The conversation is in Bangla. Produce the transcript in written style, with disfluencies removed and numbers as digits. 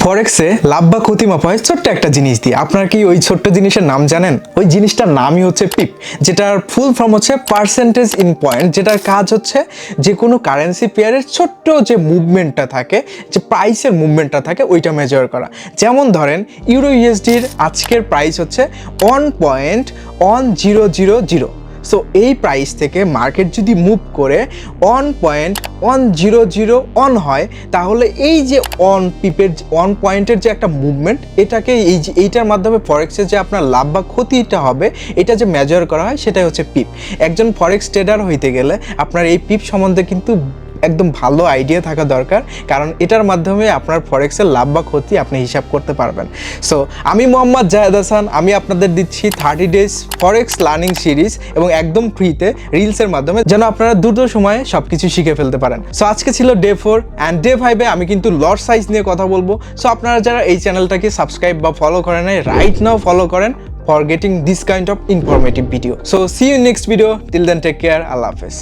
ফরেক্সে লাভ বা ক্ষতি মাপা হয় ছোট্ট একটা জিনিস দিয়ে। আপনারা কি ওই ছোট্ট জিনিসের নাম জানেন? ওই জিনিসটার নামই হচ্ছে পিপ, যেটার ফুল ফর্ম হচ্ছে পার্সেন্টেজ ইন পয়েন্ট, যেটার কাজ হচ্ছে যে কোনো কারেন্সি পেয়ারের ছোট্ট যে মুভমেন্টটা থাকে, যে প্রাইসের মুভমেন্টটা থাকে, ওইটা মেজার করা। যেমন ধরেন ইউরো ইউএসডির আজকের প্রাইস হচ্ছে 1.1000। সো এই প্রাইস থেকে মার্কেট যদি মুভ করে 1.1001 হয়, তাহলে এই যে পিপের 1 পয়েন্টের যে একটা মুভমেন্ট, এটাকে এইটার মাধ্যমে ফরেক্সের যে আপনার লাভ বা ক্ষতিটা হবে, এটা যে মেজার করা হয়, সেটাই হচ্ছে পিপ। একজন ফরেক্স ট্রেডার হইতে গেলে আপনার এই পিপ সম্বন্ধে কিন্তু একদম ভালো আইডিয়া থাকা দরকার, কারণ এটার মাধ্যমে আপনার ফরেক্সের লাভ বা ক্ষতি আপনি হিসাব করতে পারবেন। সো আমি মোহাম্মদ জাহেদ হাসান, আমি আপনাদের দিচ্ছি 30 ডেজ ফরেক্স লার্নিং সিরিজ, এবং একদম ফ্রিতে রিলসের মাধ্যমে, যেন আপনারা দ্রুত সময়ে সব কিছু শিখে ফেলতে পারেন। সো আজকে ছিল ডে 4 অ্যান্ড ডে 5-এ আমি কিন্তু লট সাইজ নিয়ে কথা বলবো। সো আপনারা যারা এই চ্যানেলটাকে সাবস্ক্রাইব বা ফলো করেন নাই, রাইট নাও ফলো করেন for getting this kind of informative video. So see you next video. Till then, take care. Allah Hafiz.